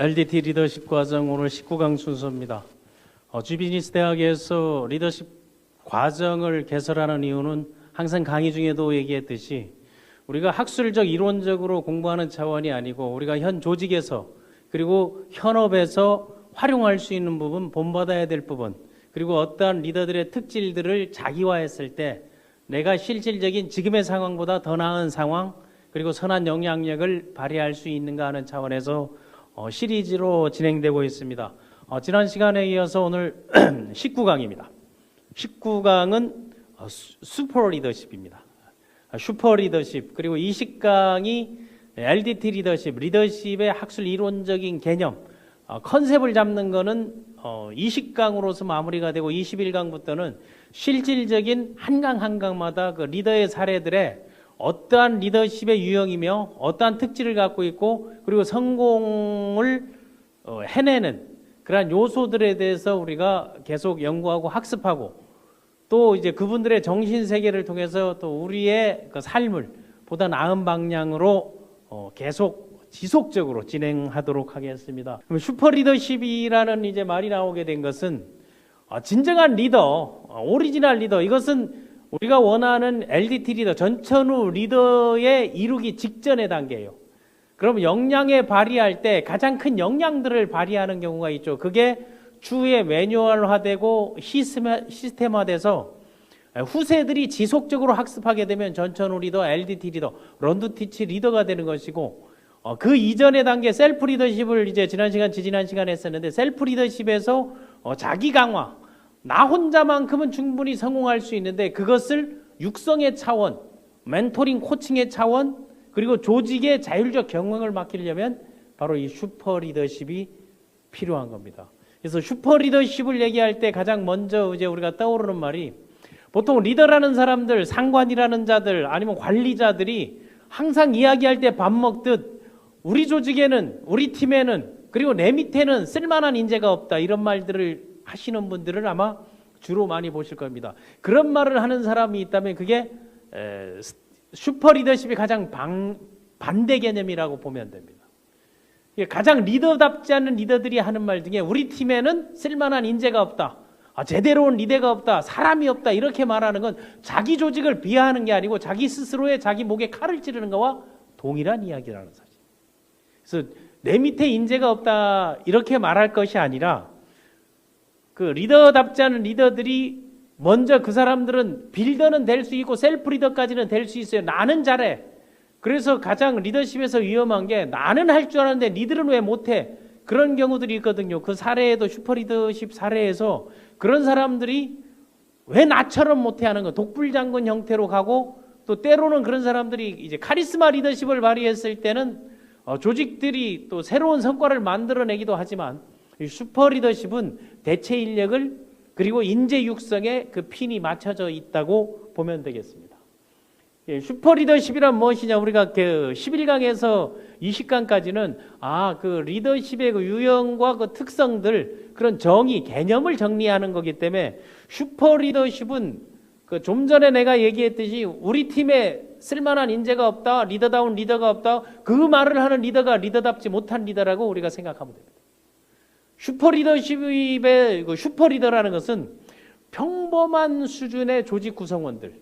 LDT 리더십 과정 오늘 19강 순서입니다. 주비즈니스 대학에서 리더십 과정을 개설하는 이유는 항상 강의 중에도 얘기했듯이 우리가 학술적 이론적으로 공부하는 차원이 아니고 우리가 현 조직에서 그리고 현업에서 활용할 수 있는 부분, 본받아야 될 부분, 그리고 어떠한 리더들의 특질들을 자기화했을 때 내가 실질적인 지금의 상황보다 더 나은 상황, 그리고 선한 영향력을 발휘할 수 있는가 하는 차원에서 시리즈로 진행되고 있습니다. 지난 시간에 이어서 오늘 19강입니다. 19강은 슈퍼 리더십입니다. 슈퍼 리더십, 그리고 20강이 LDT 리더십, 리더십의 학술 이론적인 개념, 컨셉을 잡는 거는 20강으로서 마무리가 되고 21강부터는 실질적인 한 강 한 강마다 그 리더의 사례들에 어떠한 리더십의 유형이며 어떠한 특질을 갖고 있고 그리고 성공을 해내는 그러한 요소들에 대해서 우리가 계속 연구하고 학습하고 또 이제 그분들의 정신 세계를 통해서 또 우리의 그 삶을 보다 나은 방향으로 계속 지속적으로 진행하도록 하겠습니다. 그럼 슈퍼 리더십이라는 이제 말이 나오게 된 것은 진정한 리더, 오리지널 리더, 이것은 우리가 원하는 LDT 리더, 전천후 리더에 이루기 직전의 단계예요. 그럼 역량에 발휘할 때 가장 큰 역량들을 발휘하는 경우가 있죠. 그게 추후에 매뉴얼화되고 시스템화돼서 후세들이 지속적으로 학습하게 되면 전천후 리더, LDT 리더, 런두 티치 리더가 되는 것이고, 그 이전의 단계 셀프 리더십을 이제 지난 시간에 했었는데, 셀프 리더십에서 자기 강화, 나 혼자만큼은 충분히 성공할 수 있는데 그것을 육성의 차원, 멘토링 코칭의 차원, 그리고 조직의 자율적 경영을 맡기려면 바로 이 슈퍼 리더십이 필요한 겁니다. 그래서 슈퍼 리더십을 얘기할 때 가장 먼저 이제 우리가 떠오르는 말이, 보통 리더라는 사람들, 상관이라는 자들, 아니면 관리자들이 항상 이야기할 때 밥 먹듯 우리 조직에는, 우리 팀에는, 그리고 내 밑에는 쓸만한 인재가 없다, 이런 말들을 하시는 분들을 아마 주로 많이 보실 겁니다. 그런 말을 하는 사람이 있다면 그게 슈퍼 리더십이 가장 반대 개념이라고 보면 됩니다. 가장 리더답지 않은 리더들이 하는 말 중에 우리 팀에는 쓸만한 인재가 없다, 제대로 온 리더가 없다, 사람이 없다, 이렇게 말하는 건 자기 조직을 비하하는 게 아니고 자기 스스로의 자기 목에 칼을 찌르는 것과 동일한 이야기라는 사실. 그래서 내 밑에 인재가 없다 이렇게 말할 것이 아니라, 그 리더답지 않은 리더들이 먼저 그 사람들은 빌더는 될 수 있고 셀프 리더까지는 될 수 있어요. 나는 잘해. 그래서 가장 리더십에서 위험한 게 나는 할 줄 아는데 니들은 왜 못해? 그런 경우들이 있거든요. 그 사례에도 슈퍼 리더십 사례에서 그런 사람들이 왜 나처럼 못해 하는 거, 독불장군 형태로 가고, 또 때로는 그런 사람들이 이제 카리스마 리더십을 발휘했을 때는 조직들이 또 새로운 성과를 만들어내기도 하지만, 이 슈퍼 리더십은 대체 인력을 그리고 인재 육성에 그 핀이 맞춰져 있다고 보면 되겠습니다. 슈퍼 리더십이란 무엇이냐, 우리가 그 11강에서 20강까지는 그 리더십의 그 유형과 그 특성들, 그런 정의, 개념을 정리하는 거기 때문에 슈퍼 리더십은 그 좀 전에 내가 얘기했듯이 우리 팀에 쓸만한 인재가 없다, 리더다운 리더가 없다, 그 말을 하는 리더가 리더답지 못한 리더라고 우리가 생각하면 됩니다. 슈퍼 리더십의 그 슈퍼 리더라는 것은 평범한 수준의 조직 구성원들,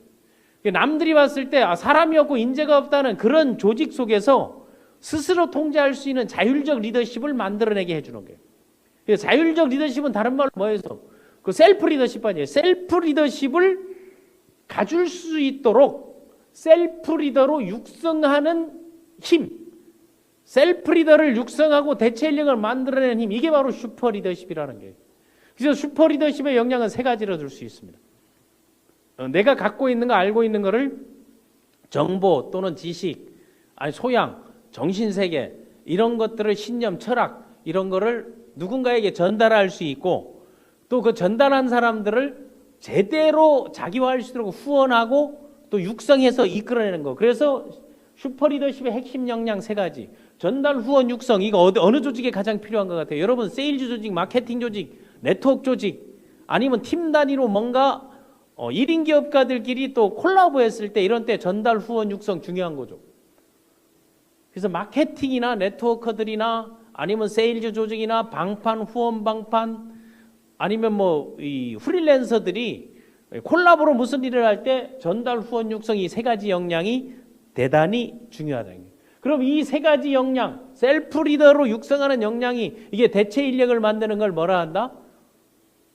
남들이 봤을 때 사람이 없고 인재가 없다는 그런 조직 속에서 스스로 통제할 수 있는 자율적 리더십을 만들어내게 해주는 거예요. 자율적 리더십은 다른 말로 뭐예요? 그 셀프 리더십 아니에요. 셀프 리더십을 가질 수 있도록 셀프 리더로 육성하는 힘, 셀프 리더를 육성하고 대체 인력을 만들어내는 힘, 이게 바로 슈퍼 리더십이라는 거예요. 그래서 슈퍼 리더십의 역량은 세 가지로 들 수 있습니다. 내가 갖고 있는 거, 알고 있는 거를 정보 또는 지식, 소양, 정신세계, 이런 것들을 신념, 철학, 이런 거를 누군가에게 전달할 수 있고, 또 그 전달한 사람들을 제대로 자기화할 수 있도록 후원하고 또 육성해서 이끌어내는 거. 그래서 슈퍼 리더십의 핵심 역량 세 가지. 전달, 후원, 육성, 이거 어느 조직에 가장 필요한 것 같아요? 여러분, 세일즈 조직, 마케팅 조직, 네트워크 조직, 아니면 팀 단위로 뭔가 1인 기업가들끼리 또 콜라보 했을 때, 이런 때 전달, 후원, 육성 중요한 거죠. 그래서 마케팅이나 네트워커들이나 아니면 세일즈 조직이나 방판, 후원 방판, 아니면 뭐 이 프리랜서들이 콜라보로 무슨 일을 할 때 전달, 후원, 육성 이 세 가지 역량이 대단히 중요하다는 거예요. 그럼 이 세 가지 역량, 셀프 리더로 육성하는 역량이 이게 대체 인력을 만드는 걸 뭐라 한다?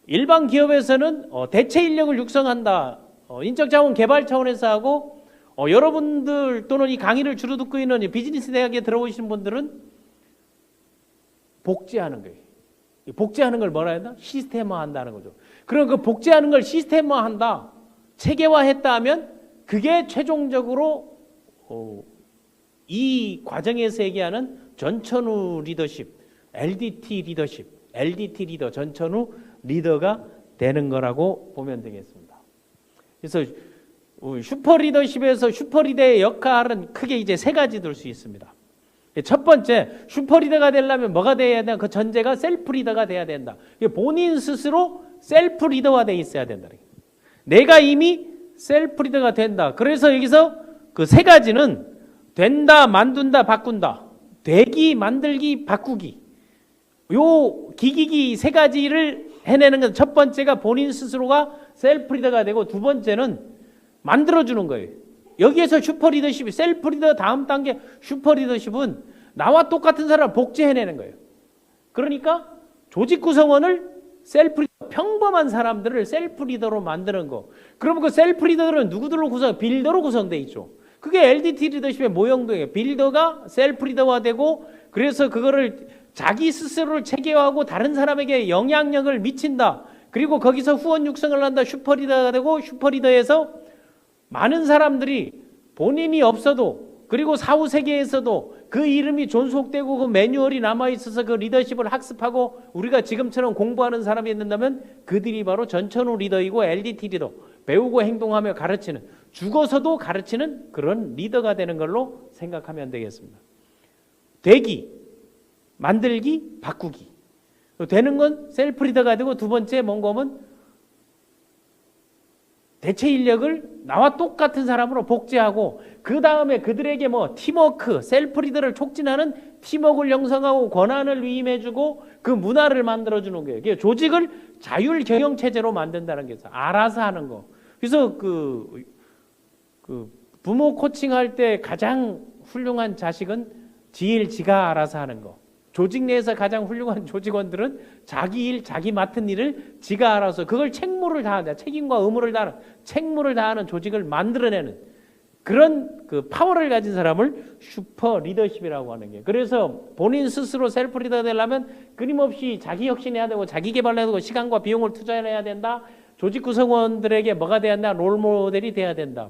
일반 기업에서는 대체 인력을 육성한다. 인적 자원 개발 차원에서 하고 여러분들 또는 이 강의를 주로 듣고 있는 비즈니스 대학에 들어오시는 분들은 복제하는 거예요. 복제하는 걸 뭐라 한다? 시스템화한다는 거죠. 그럼 그 복제하는 걸 시스템화한다, 체계화했다 하면 그게 최종적으로 이 과정에서 얘기하는 전천후 리더십, LDT 리더십, LDT 리더, 전천후 리더가 되는 거라고 보면 되겠습니다. 그래서 슈퍼 리더십에서 슈퍼 리더의 역할은 크게 이제 세 가지 될 수 있습니다. 첫 번째, 슈퍼 리더가 되려면 뭐가 돼야 되나? 그 전제가 셀프 리더가 돼야 된다. 본인 스스로 셀프 리더가 돼 있어야 된다. 내가 이미 셀프 리더가 된다. 그래서 여기서 그 세 가지는 된다, 만든다, 바꾼다. 되기, 만들기, 바꾸기. 요 기기기 세 가지를 해내는 건 첫 번째가 본인 스스로가 셀프 리더가 되고, 두 번째는 만들어주는 거예요. 여기에서 슈퍼 리더십이, 셀프 리더 다음 단계 슈퍼 리더십은 나와 똑같은 사람을 복제해내는 거예요. 그러니까 조직 구성원을 셀프 리더, 평범한 사람들을 셀프 리더로 만드는 거. 그러면 그 셀프 리더들은 누구들로 빌더로 구성되어 있죠. 그게 LDT 리더십의 모형도예요. 빌더가 셀프 리더화되고, 그래서 그거를 자기 스스로를 체계화하고 다른 사람에게 영향력을 미친다. 그리고 거기서 후원 육성을 한다. 슈퍼 리더가 되고, 슈퍼 리더에서 많은 사람들이 본인이 없어도, 그리고 사후 세계에서도 그 이름이 존속되고 그 매뉴얼이 남아있어서 그 리더십을 학습하고 우리가 지금처럼 공부하는 사람이 있는다면 그들이 바로 전천후 리더이고 LDT 리더, 배우고 행동하며 가르치는, 죽어서도 가르치는 그런 리더가 되는 걸로 생각하면 되겠습니다. 되기, 만들기, 바꾸기. 되는 건 셀프 리더가 되고, 두 번째 뭔가 하면 대체 인력을 나와 똑같은 사람으로 복제하고, 그 다음에 그들에게 뭐 팀워크, 셀프 리더를 촉진하는 팀워크를 형성하고 권한을 위임해주고 그 문화를 만들어주는 거예요. 그러니까 조직을 자율 경영 체제로 만든다는 게 있어요. 알아서 하는 거. 그래서 그 부모 코칭할 때 가장 훌륭한 자식은 지가 알아서 하는 거. 조직 내에서 가장 훌륭한 조직원들은 자기 일, 자기 맡은 일을 지가 알아서 그걸 책무를 다하는, 책임과 의무를 다하는, 책무를 다하는 조직을 만들어내는 그런 그 파워를 가진 사람을 슈퍼 리더십이라고 하는 게. 그래서 본인 스스로 셀프 리더 되려면 끊임없이 자기 혁신해야 되고, 자기 개발해야 되고, 시간과 비용을 투자해야 된다. 조직 구성원들에게 뭐가 돼야 된다? 롤 모델이 돼야 된다.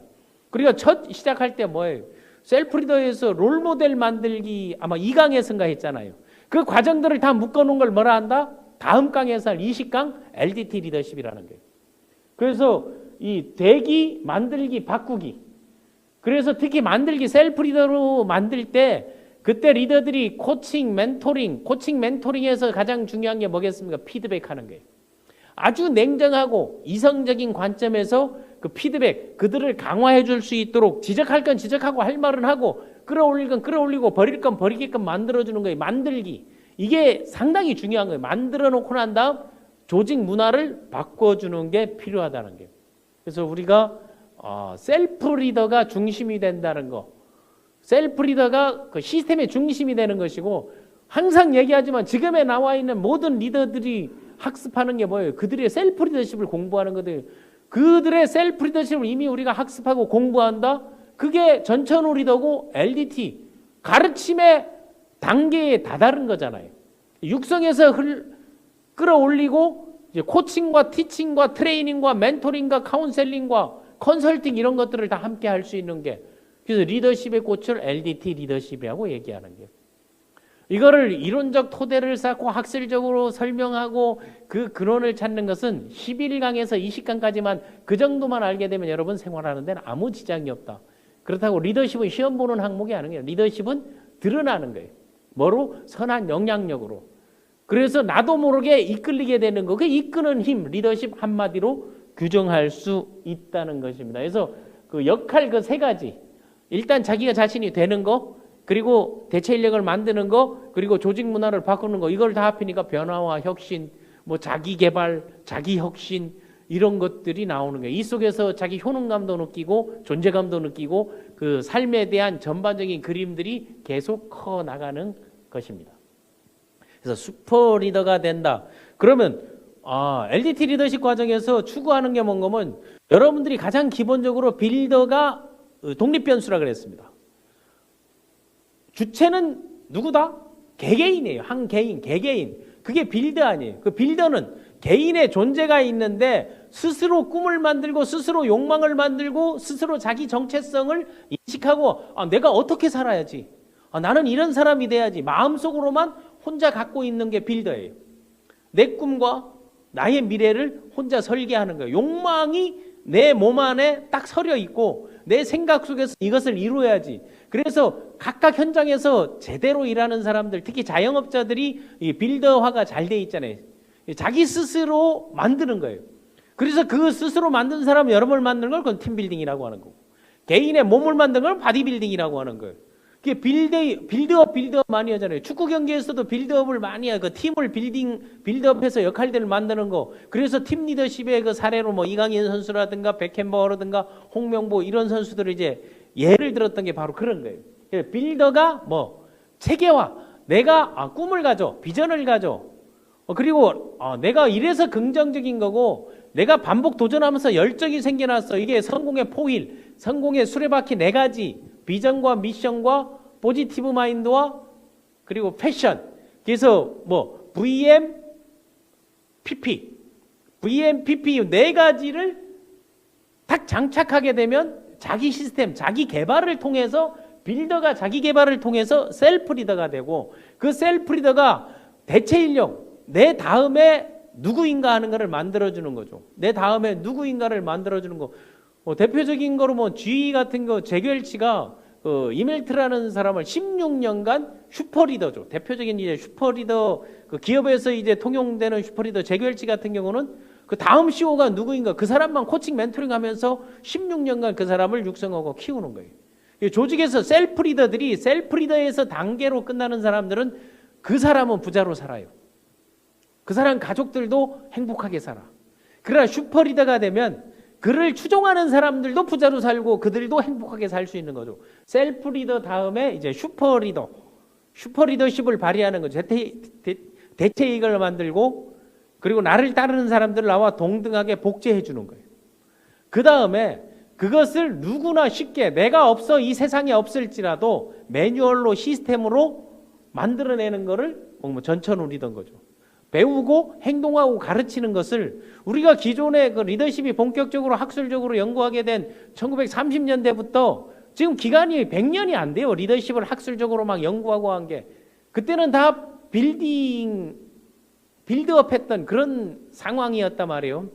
그리고 첫 시작할 때 뭐예요? 셀프 리더에서 롤 모델 만들기 아마 2강에서인가 했잖아요. 그 과정들을 다 묶어놓은 걸 뭐라 한다? 다음 강에서 할 20강 LDT 리더십이라는 거예요. 그래서 이 되기, 만들기, 바꾸기. 그래서 특히 만들기, 셀프 리더로 만들 때 그때 리더들이 코칭, 멘토링에서 가장 중요한 게 뭐겠습니까? 피드백하는 거예요. 아주 냉정하고 이성적인 관점에서 그 피드백, 그들을 강화해 줄 수 있도록 지적할 건 지적하고 할 말은 하고 끌어올릴 건 끌어올리고 버릴 건 버리게끔 만들어주는 거예요. 만들기. 이게 상당히 중요한 거예요. 만들어 놓고 난 다음 조직 문화를 바꿔주는 게 필요하다는 거예요. 그래서 우리가 셀프 리더가 중심이 된다는 거, 셀프 리더가 그 시스템의 중심이 되는 것이고, 항상 얘기하지만 지금에 나와 있는 모든 리더들이 학습하는 게 뭐예요? 그들의 셀프 리더십을 공부하는 거예요. 그들의 셀프 리더십을 이미 우리가 학습하고 공부한다? 그게 전천후 리더고 LDT, 가르침의 단계에 다다른 거잖아요. 육성에서 끌어올리고 이제 코칭과 티칭과 트레이닝과 멘토링과 카운셀링과 컨설팅 이런 것들을 다 함께 할 수 있는 게, 그래서 리더십의 꽃을 LDT 리더십이라고 얘기하는 거예요. 이거를 이론적 토대를 쌓고 학술적으로 설명하고 그 근원을 찾는 것은 11강에서 20강까지만 그 정도만 알게 되면 여러분 생활하는 데는 아무 지장이 없다. 그렇다고 리더십은 시험 보는 항목이 아니에요. 리더십은 드러나는 거예요. 뭐로? 선한 영향력으로. 그래서 나도 모르게 이끌리게 되는 거, 그 이끄는 힘, 리더십 한마디로 규정할 수 있다는 것입니다. 그래서 그 역할 그 세 가지, 일단 자기가 자신이 되는 거, 그리고 대체 인력을 만드는 거, 그리고 조직 문화를 바꾸는 거, 이걸 다 합히니까 변화와 혁신, 뭐 자기 개발, 자기 혁신 이런 것들이 나오는 거예요. 이 속에서 자기 효능감도 느끼고 존재감도 느끼고 그 삶에 대한 전반적인 그림들이 계속 커 나가는 것입니다. 그래서 슈퍼 리더가 된다. 그러면 LDT 리더십 과정에서 추구하는 게 뭔가면 여러분들이 가장 기본적으로 빌더가 독립변수라 그랬습니다. 주체는 누구다? 개개인이에요. 한 개인, 개개인. 그게 빌더 아니에요. 그 빌더는 개인의 존재가 있는데 스스로 꿈을 만들고 스스로 욕망을 만들고 스스로 자기 정체성을 인식하고 내가 어떻게 살아야지, 나는 이런 사람이 돼야지, 마음속으로만 혼자 갖고 있는 게 빌더예요. 내 꿈과 나의 미래를 혼자 설계하는 거예요. 욕망이 내 몸 안에 딱 서려 있고 내 생각 속에서 이것을 이루어야지. 그래서 각각 현장에서 제대로 일하는 사람들, 특히 자영업자들이 이 빌더화가 잘 돼 있잖아요. 자기 스스로 만드는 거예요. 그래서 그 스스로 만든 사람 여러분을 만드는 걸 그건 팀빌딩이라고 하는 거고, 개인의 몸을 만드는 걸 바디빌딩이라고 하는 거예요. 그게 빌드업 많이 하잖아요. 축구 경기에서도 빌드업을 많이 해요. 그 팀을 빌드업해서 역할들을 만드는 거. 그래서 팀 리더십의 그 사례로 뭐 이강인 선수라든가 백햄버라든가 홍명보 이런 선수들을 이제 예를 들었던 게 바로 그런 거예요. 빌더가 뭐 체계화, 내가 꿈을 가져, 비전을 가져. 그리고 내가 이래서 긍정적인 거고, 내가 반복 도전하면서 열정이 생겨났어. 이게 성공의 포일, 성공의 수레바퀴 4가지. 비전과 미션과 포지티브 마인드와 그리고 패션. 그래서 뭐 VM, PP, PP 4가지를 딱 장착하게 되면 자기 시스템, 자기 개발을 통해서, 빌더가 자기 개발을 통해서 셀프 리더가 되고, 그 셀프 리더가 대체 인력, 내 다음에 누구인가 하는 것을 만들어주는 거죠. 내 다음에 누구인가를 만들어주는 거. 대표적인 거로 뭐 GE 같은 거, 제결치가 이멜트라는 사람을 16년간 슈퍼리더죠. 대표적인 이제 슈퍼리더, 그 기업에서 이제 통용되는 슈퍼리더 제결치 같은 경우는 그 다음 CEO가 누구인가, 그 사람만 코칭 멘토링 하면서 16년간 그 사람을 육성하고 키우는 거예요. 조직에서 셀프리더들이, 셀프리더에서 단계로 끝나는 사람들은 그 사람은 부자로 살아요. 그 사람 가족들도 행복하게 살아. 그러나 슈퍼리더가 되면 그를 추종하는 사람들도 부자로 살고 그들도 행복하게 살 수 있는 거죠. 셀프 리더 다음에 이제 슈퍼리더십을 발휘하는 거죠. 대체 이익을 만들고, 그리고 나를 따르는 사람들을 나와 동등하게 복제해 주는 거예요. 그 다음에 그것을 누구나 쉽게, 내가 없어 이 세상에 없을지라도 매뉴얼로, 시스템으로 만들어내는 거를 전천후리던 거죠. 배우고 행동하고 가르치는 것을 우리가 기존의 그 리더십이 본격적으로 학술적으로 연구하게 된 1930년대부터 지금 기간이 100년이 안 돼요. 리더십을 학술적으로 막 연구하고 한 게. 그때는 다 빌드업 했던 그런 상황이었단 말이에요.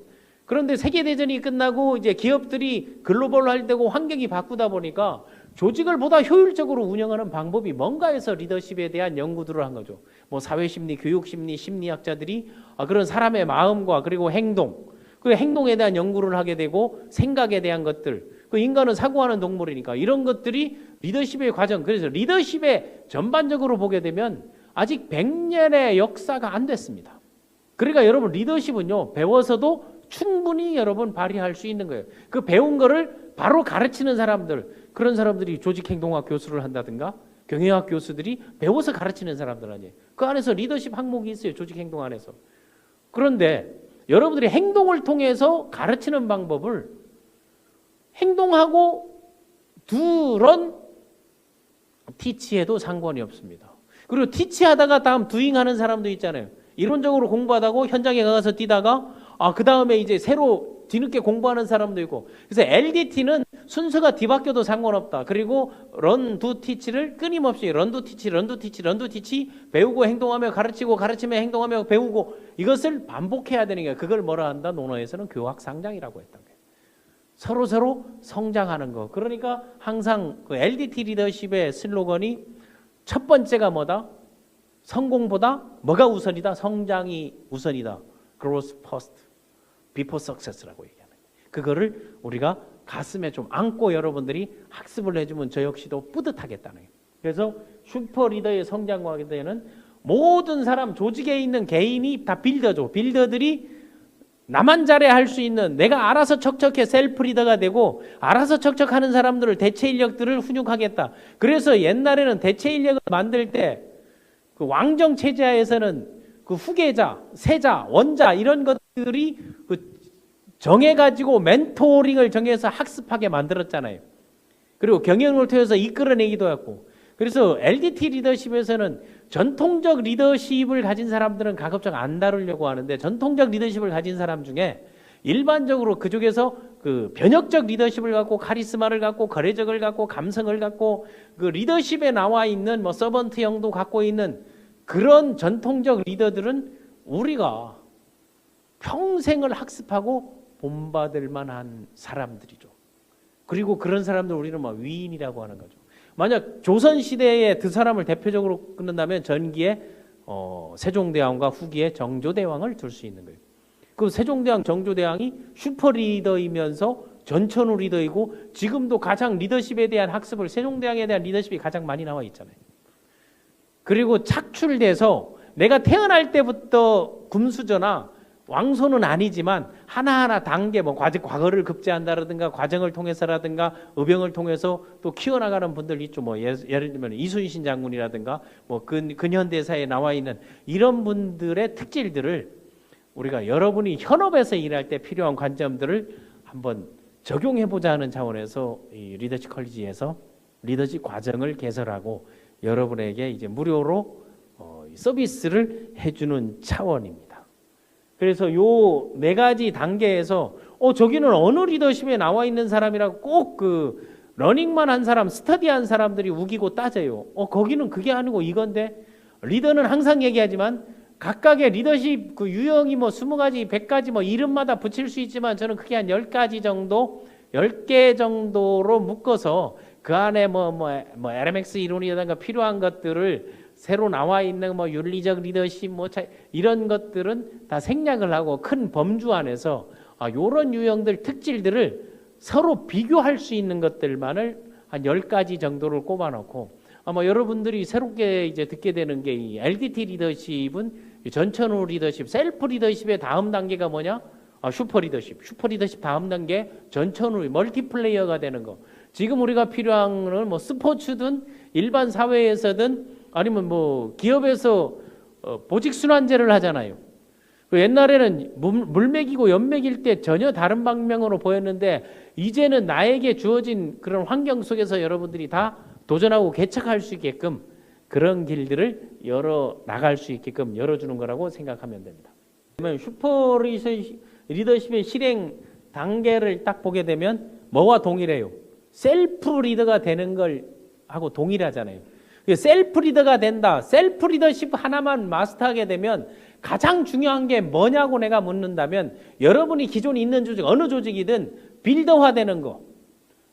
그런데 세계대전이 끝나고 이제 기업들이 글로벌화 되고 환경이 바꾸다 보니까 조직을 보다 효율적으로 운영하는 방법이 뭔가 해서 리더십에 대한 연구들을 한 거죠. 뭐 사회심리, 교육심리, 심리학자들이 그런 사람의 마음과 그리고 행동, 그 행동에 대한 연구를 하게 되고, 생각에 대한 것들, 그 인간은 사고하는 동물이니까 이런 것들이 리더십의 과정. 그래서 리더십에 전반적으로 보게 되면 아직 100년의 역사가 안 됐습니다. 그러니까 여러분, 리더십은요, 배워서도 충분히 여러분 발휘할 수 있는 거예요. 그 배운 거를 바로 가르치는 사람들, 그런 사람들이 조직행동학 교수를 한다든가 경영학 교수들이 배워서 가르치는 사람들 아니에요. 그 안에서 리더십 항목이 있어요. 조직행동 안에서. 그런데 여러분들이 행동을 통해서 가르치는 방법을, 행동하고 런 티치해도 상관이 없습니다. 그리고 티치하다가 다음 두잉하는 사람도 있잖아요. 이론적으로 공부하다가 현장에 가서 뛰다가 그 다음에 이제 새로 뒤늦게 공부하는 사람도 있고. 그래서 LDT는 순서가 뒤바뀌어도 상관없다. 그리고 런 두 티치를 끊임없이 런 두 티치 배우고 행동하며 가르치고, 가르치며 행동하며 배우고, 이것을 반복해야 되는 거예요. 그걸 뭐라 한다? 논어에서는 교학 상장이라고 했던 거예요. 서로 성장하는 거. 그러니까 항상 그 LDT 리더십의 슬로건이 첫 번째가 뭐다? 성공보다 뭐가 우선이다? 성장이 우선이다. Growth first, before success라고 얘기하는 거예요. 그거를 우리가 가슴에 좀 안고 여러분들이 학습을 해주면 저 역시도 뿌듯하겠다는 거예요. 그래서 슈퍼 리더의 성장 과정에는 모든 사람, 조직에 있는 개인이 다 빌더죠. 빌더들이 나만 잘해 할 수 있는, 내가 알아서 척척해 셀프 리더가 되고 알아서 척척하는 사람들을, 대체 인력들을 훈육하겠다. 그래서 옛날에는 대체 인력을 만들 때 그 왕정 체제하에서는 그 후계자, 세자, 원자 이런 것들이 그 정해가지고 멘토링을 정해서 학습하게 만들었잖아요. 그리고 경영을 통해서 이끌어내기도 했고, 그래서 LDT 리더십에서는 전통적 리더십을 가진 사람들은 가급적 안 다루려고 하는데, 전통적 리더십을 가진 사람 중에 일반적으로 그쪽에서 그 변혁적 리더십을 갖고, 카리스마를 갖고, 거래적을 갖고, 감성을 갖고, 그 리더십에 나와 있는 뭐 서번트형도 갖고 있는 그런 전통적 리더들은 우리가 평생을 학습하고 본받을 만한 사람들이죠. 그리고 그런 사람들 우리는 뭐 위인이라고 하는 거죠. 만약 조선시대에 두 사람을 대표적으로 끊는다면 전기에 세종대왕과 후기에 정조대왕을 둘 수 있는 거예요. 그 세종대왕, 정조대왕이 슈퍼리더이면서 전천후 리더이고, 지금도 가장 리더십에 대한 학습을, 세종대왕에 대한 리더십이 가장 많이 나와 있잖아요. 그리고 착출돼서 내가 태어날 때부터 금수저나 왕손은 아니지만 하나하나 단계, 뭐 과거를 급제한다라든가 과정을 통해서라든가 의병을 통해서 또 키워나가는 분들 있죠. 뭐 예를 들면 이순신 장군이라든가 뭐 근현대사에 나와 있는 이런 분들의 특질들을 우리가 여러분이 현업에서 일할 때 필요한 관점들을 한번 적용해보자 하는 차원에서 이 리더십 컬리지에서 리더십 과정을 개설하고 여러분에게 이제 무료로 서비스를 해주는 차원입니다. 그래서 요 네 가지 단계에서 저기는 어느 리더십에 나와 있는 사람이라고 꼭 그 러닝만 한 사람, 스터디한 사람들이 우기고 따져요. 거기는 그게 아니고 이건데, 리더는 항상 얘기하지만 각각의 리더십 그 유형이 뭐 20가지, 100가지 뭐 이름마다 붙일 수 있지만 저는 그게 한 10가지 정도, 10개 정도로 묶어서 그 안에 뭐 LMX 이론이라든가 필요한 것들을 새로 나와 있는 뭐 윤리적 리더십 이런 것들은 다 생략을 하고 큰 범주 안에서 요런 유형들 특질들을 서로 비교할 수 있는 것들만을 한 10가지 정도를 꼽아 놓고, 아마 여러분들이 새롭게 이제 듣게 되는 게 이 LDT 리더십은 전천후 리더십, 셀프 리더십의 다음 단계가 뭐냐? 슈퍼 리더십. 슈퍼 리더십 다음 단계 전천후 멀티플레이어가 되는 거. 지금 우리가 필요한 거는 뭐 스포츠든 일반 사회에서든 아니면 뭐 기업에서 보직 순환제를 하잖아요. 그 옛날에는 물 먹이고 연 먹일 때 전혀 다른 방면으로 보였는데, 이제는 나에게 주어진 그런 환경 속에서 여러분들이 다 도전하고 개척할 수 있게끔 그런 길들을 열어 나갈 수 있게끔 열어주는 거라고 생각하면 됩니다. 그러면 슈퍼 리더십의 실행 단계를 딱 보게 되면 뭐와 동일해요? 셀프 리더가 되는 걸 하고 동일하잖아요. 셀프 리더가 된다. 셀프 리더십 하나만 마스터하게 되면 가장 중요한 게 뭐냐고 내가 묻는다면, 여러분이 기존에 있는 조직, 어느 조직이든 빌더화되는 거.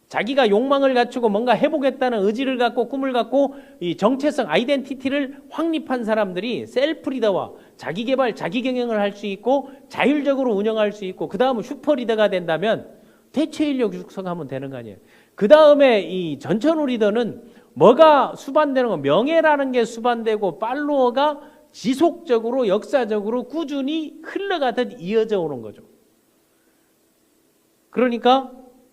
자기가 욕망을 갖추고 뭔가 해보겠다는 의지를 갖고 꿈을 갖고 이 정체성, 아이덴티티를 확립한 사람들이 셀프 리더와 자기 개발, 자기 경영을 할 수 있고 자율적으로 운영할 수 있고, 그 다음은 슈퍼 리더가 된다면 대체 인력 육성하면 되는 거 아니에요. 그 다음에 이 전천후 리더는 뭐가 수반되는 거, 명예라는 게 수반되고 팔로워가 지속적으로 역사적으로 꾸준히 흘러가듯 이어져 오는 거죠. 그러니까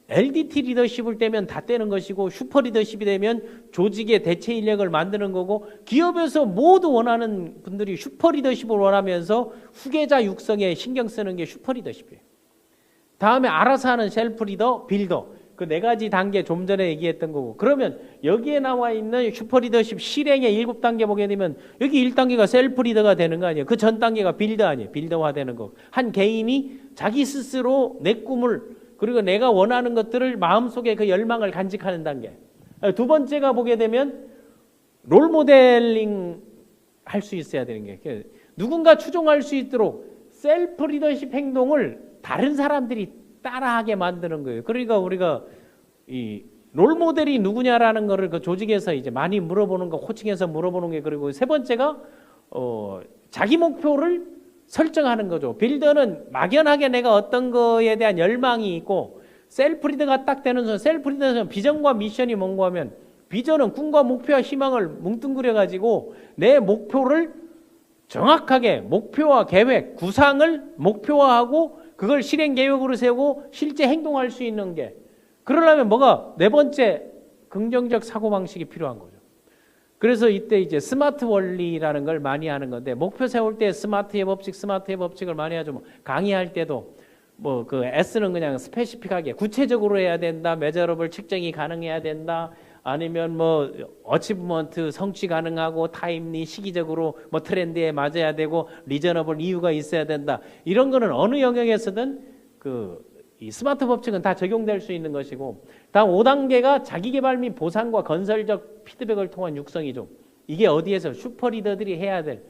LDT 리더십을 떼면 다 떼는 것이고, 슈퍼 리더십이 되면 조직의 대체 인력을 만드는 거고, 기업에서 모두 원하는 분들이 슈퍼 리더십을 원하면서 후계자 육성에 신경 쓰는 게 슈퍼 리더십이에요. 다음에 알아서 하는 셀프 리더, 빌더. 그 네 가지 단계 좀 전에 얘기했던 거고, 그러면 여기에 나와 있는 슈퍼 리더십 실행의 7단계 보게 되면 여기 1단계가 셀프 리더가 되는 거 아니에요. 그 전 단계가 빌더 아니에요. 빌더화 되는 거. 한 개인이 자기 스스로 내 꿈을, 그리고 내가 원하는 것들을 마음속에 그 열망을 간직하는 단계. 두 번째가 보게 되면 롤 모델링 할 수 있어야 되는 게, 누군가 추종할 수 있도록 셀프 리더십 행동을 다른 사람들이 따라하게 만드는 거예요. 그러니까 우리가 이 롤 모델이 누구냐라는 거를 그 조직에서 이제 많이 물어보는 거, 코칭에서 물어보는 게, 그리고 세 번째가 자기 목표를 설정하는 거죠. 빌더는 막연하게 내가 어떤 거에 대한 열망이 있고, 셀프 리더가 딱 되는 순간, 셀프 리더는 비전과 미션이 뭔가 하면 비전은 꿈과 목표와 희망을 뭉뚱그려 가지고 내 목표를 정확하게 목표와 계획, 구상을 목표화하고 그걸 실행 계획으로 세우고 실제 행동할 수 있는 게, 그러려면 뭐가 네 번째 긍정적 사고방식이 필요한 거죠. 그래서 이때 이제 스마트 원리라는 걸 많이 하는 건데, 목표 세울 때 스마트의 법칙을 많이 하죠. 뭐 강의할 때도 뭐 그 S는 그냥 스페시픽하게 구체적으로 해야 된다. 메저러블 측정이 가능해야 된다. 아니면 뭐 어치브먼트 성취 가능하고 타임리 시기적으로 뭐 트렌드에 맞아야 되고 리저너블 이유가 있어야 된다. 이런 거는 어느 영역에서든 이 스마트 법칙은 다 적용될 수 있는 것이고, 다음 5단계가 자기개발 및 보상과 건설적 피드백을 통한 육성이죠. 이게 어디에서 슈퍼리더들이 해야 될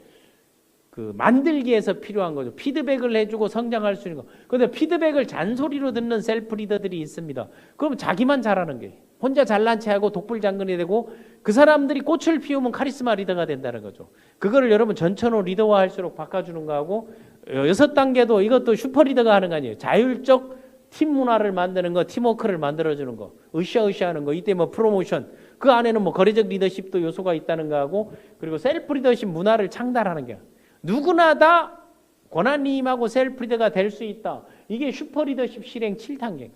만들기에서 필요한 거죠. 피드백을 해주고 성장할 수 있는 거. 그런데 피드백을 잔소리로 듣는 셀프 리더들이 있습니다. 그럼 자기만 잘하는 게, 혼자 잘난 체하고 독불장군이 되고, 그 사람들이 꽃을 피우면 카리스마 리더가 된다는 거죠. 그거를 여러분 전천후 리더화할수록 바꿔주는 거하고, 6단계도 이것도 슈퍼 리더가 하는 거 아니에요. 자율적 팀 문화를 만드는 거, 팀워크를 만들어주는 거, 으쌰으쌰하는 거. 이때 뭐 프로모션, 그 안에는 뭐 거래적 리더십도 요소가 있다는 거하고, 그리고 셀프 리더십 문화를 창달하는 게, 누구나 다 권한님하고 셀프 리더가 될 수 있다. 이게 슈퍼 리더십 실행 7단계.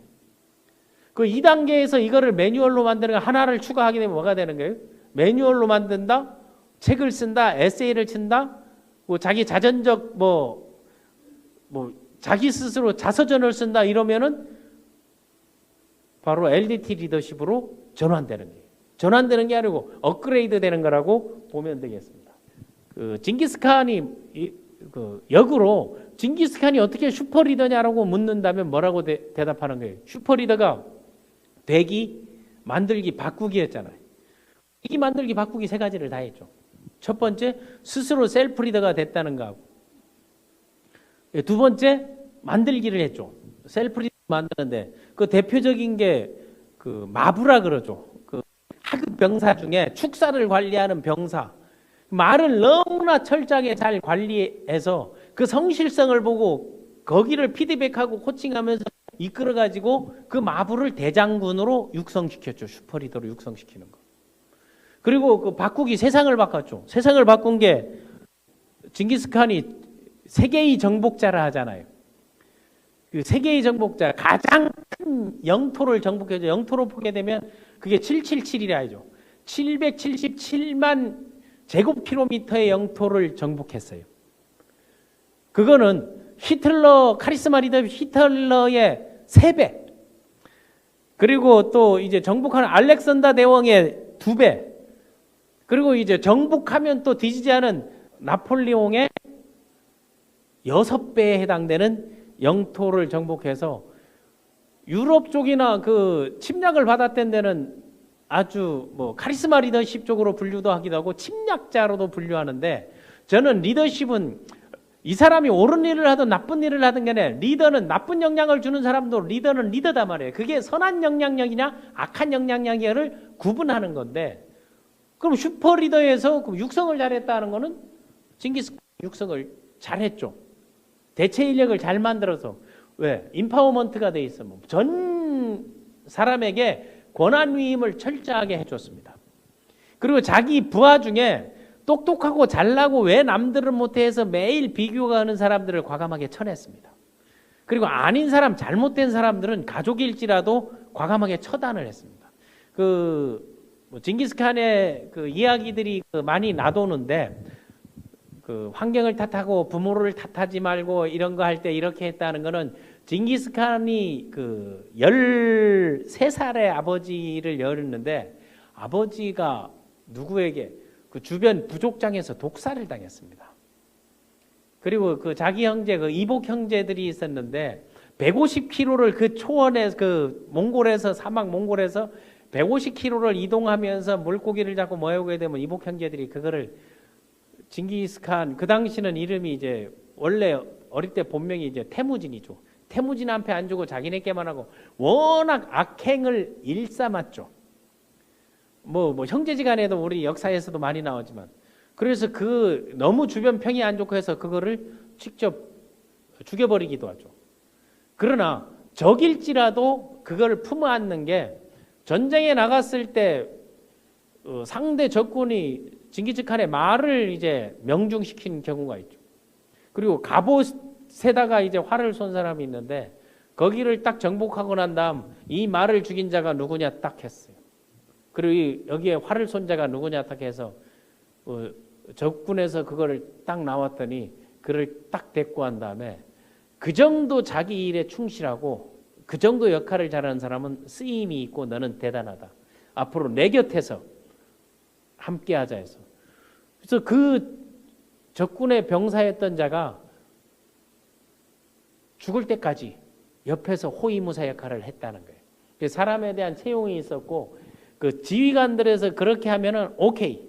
그 2단계에서 이거를 매뉴얼로 만드는 거 하나를 추가하게 되면 뭐가 되는 거예요? 매뉴얼로 만든다, 책을 쓴다, 에세이를 친다, 뭐 자기 자전적 뭐 자기 스스로 자서전을 쓴다, 이러면은 바로 LDT 리더십으로 전환되는 거예요. 전환되는 게 아니고 업그레이드 되는 거라고 보면 되겠습니다. 징기스칸이 역으로 징기스칸이 어떻게 슈퍼 리더냐라고 묻는다면 뭐라고 대답하는 거예요? 슈퍼 리더가 되기, 만들기, 바꾸기였잖아요. 되기, 만들기, 바꾸기 세 가지를 다 했죠. 첫 번째, 스스로 셀프 리더가 됐다는 거하고, 두 번째, 만들기를 했죠. 셀프 리더 만드는데 그 대표적인 게 마부라 그러죠. 하급 병사 중에 축사를 관리하는 병사. 말을 너무나 철저하게 잘 관리해서 그 성실성을 보고 거기를 피드백하고 코칭하면서 이끌어가지고 그 마부를 대장군으로 육성시켰죠. 슈퍼리더로 육성시키는 거. 그리고 바꾸기, 세상을 바꿨죠. 세상을 바꾼 게 징기스칸이 세계의 정복자라 하잖아요. 그 세계의 정복자, 가장 큰 영토를 정복해줘. 영토로 보게 되면 그게 777이라 하죠. 777만 제곱킬로미터의 영토를 정복했어요. 그거는 히틀러, 카리스마 리더 히틀러의 3배. 그리고 또 이제 정복하는 알렉산더 대왕의 2배. 그리고 이제 정복하면 또 뒤지지 않은 나폴레옹의 6배에 해당되는 영토를 정복해서 유럽 쪽이나 침략을 받았던 데는 아주 카리스마 리더십 쪽으로 분류도 하기도 하고 침략자로도 분류하는데, 저는 리더십은 이 사람이 옳은 일을 하든 나쁜 일을 하든 간에 리더는 나쁜 영향을 주는 사람도 리더는 리더다 말이에요. 그게 선한 영향력이냐 악한 영향력을 구분하는 건데, 그럼 슈퍼 리더에서 육성을 잘했다는 거는 징기스칸 육성을 잘했죠. 대체 인력을 잘 만들어서, 왜? 임파워먼트가 돼 있어. 전 사람에게 권한 위임을 철저하게 해줬습니다. 그리고 자기 부하 중에 똑똑하고 잘나고 왜 남들은 못해 해서 매일 비교가 하는 사람들을 과감하게 쳐냈습니다. 그리고 아닌 사람, 잘못된 사람들은 가족일지라도 과감하게 처단을 했습니다. 징기스칸의 이야기들이 많이 나도는데, 환경을 탓하고 부모를 탓하지 말고 이런 거 할 때 이렇게 했다는 거는, 징기스칸이 13살의 아버지를 열었는데, 아버지가 누구에게 주변 부족장에서 독살을 당했습니다. 그리고 자기 형제, 이복 형제들이 있었는데 150km를 초원에 몽골에서, 사막 몽골에서 150km를 이동하면서 물고기를 잡고 모여오게 되면 이복 형제들이 그거를 징기스칸, 그 당시는 이름이 이제 원래 어릴 때 본명이 이제 태무진이죠. 태무진한테 안 주고 자기네께만 하고 워낙 악행을 일삼았죠. 형제지간에도 우리 역사에서도 많이 나오지만, 그래서 너무 주변 평이 안 좋고 해서 그거를 직접 죽여버리기도 하죠. 그러나 적일지라도 그걸 품어안는 게, 전쟁에 나갔을 때 상대 적군이 징기스칸의 말을 이제 명중시킨 경우가 있죠. 그리고 갑옷에다가 이제 활을 쏜 사람이 있는데 거기를 딱 정복하고 난 다음 이 말을 죽인 자가 누구냐 딱 했어요. 그리고 여기에 활을 쏜 자가 누구냐 딱 해서 적군에서 그거를 딱 나왔더니 그를 딱 대꾸한 다음에 그 정도 자기 일에 충실하고 그 정도 역할을 잘하는 사람은 쓰임이 있고 너는 대단하다. 앞으로 내 곁에서 함께하자 해서. 그래서 그 적군의 병사였던 자가 죽을 때까지 옆에서 호위무사 역할을 했다는 거예요. 사람에 대한 채용이 있었고 그 지휘관들에서 그렇게 하면은 오케이.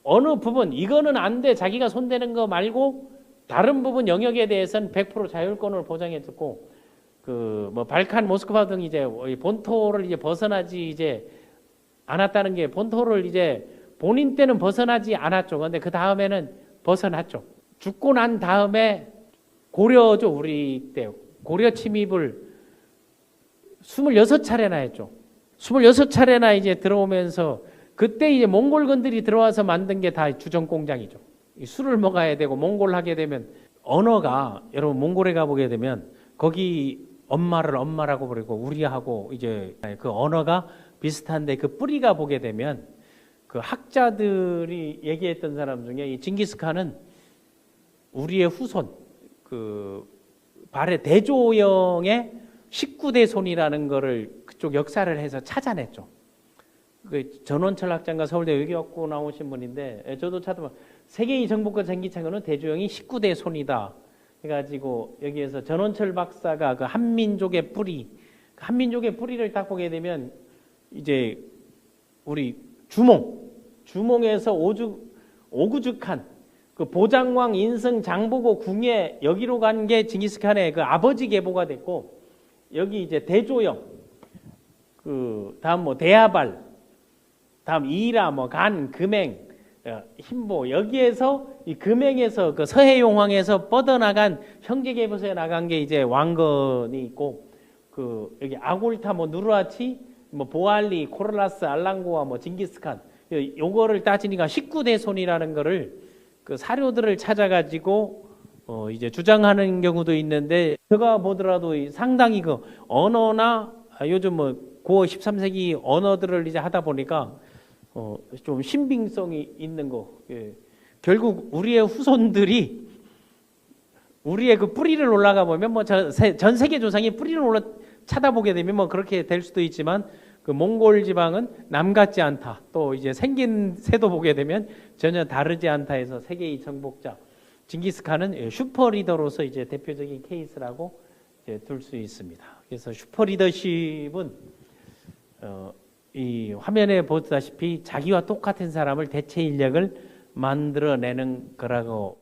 어느 부분 이거는 안 돼. 자기가 손대는 거 말고 다른 부분 영역에 대해서는 100% 자율권을 보장해 줬고 그 뭐 발칸 모스크바 등 이제 본토를 이제 벗어나지 이제 않았다는 게 본토를 이제 본인 때는 벗어나지 않았죠. 근데 그 다음에는 벗어났죠. 죽고 난 다음에 고려죠. 우리 때 고려 침입을 26차례나 했죠. 26차례나 이제 들어오면서 그때 이제 몽골군들이 들어와서 만든 게 다 주정 공장이죠. 술을 먹어야 되고 몽골 하게 되면 언어가 여러분 몽골에 가보게 되면 거기 엄마를 엄마라고 부르고 우리하고 이제 그 언어가 비슷한데 그 뿌리가 보게 되면 그 학자들이 얘기했던 사람 중에 이 징기스칸은 우리의 후손 그 발해 대조영의 19대 손이라는 거를 그쪽 역사를 해서 찾아냈죠. 그 전원철 학장과 서울대 외교학부 나오신 분인데 저도 찾아보면 세계의 정복과 징기스칸은 대조영이 19대 손이다 해가지고 여기에서 전원철 박사가 그 한민족의 뿌리, 한민족의 뿌리를 딱 보게 되면 이제 우리 주몽에서 오구죽한 그 보장왕 인성 장보고 궁예 여기로 간 게 징기스칸의 그 아버지 계보가 됐고 여기 이제 대조영 그 다음 뭐 대하발 다음 이라 뭐 간 금행 힘보 여기에서 이 금행에서 그 서해용왕에서 뻗어나간 형제계보서에 나간 게 이제 왕건이 있고 그 여기 아골타 뭐 누르하치 뭐 보알리 코를라스 알랑고와 뭐 징기스칸 요거를 따지니까 19대 손이라는 거를 그 사료들을 찾아가지고 이제 주장하는 경우도 있는데 제가 보더라도 상당히 그 언어나 요즘 뭐 고 13세기 언어들을 이제 하다 보니까 좀 신빙성이 있는 거. 예. 결국 우리의 후손들이 우리의 그 뿌리를 올라가 보면 뭐 전 세계 조상이 뿌리를 찾아보게 되면 뭐 그렇게 될 수도 있지만 그 몽골 지방은 남 같지 않다. 또 이제 생긴 새도 보게 되면 전혀 다르지 않다 해서 세계의 정복자 징기스칸은 슈퍼 리더로서 이제 대표적인 케이스라고 이제 둘 수 있습니다. 그래서 슈퍼 리더십은 이 화면에 보다시피 자기와 똑같은 사람을 대체 인력을 만들어내는 거라고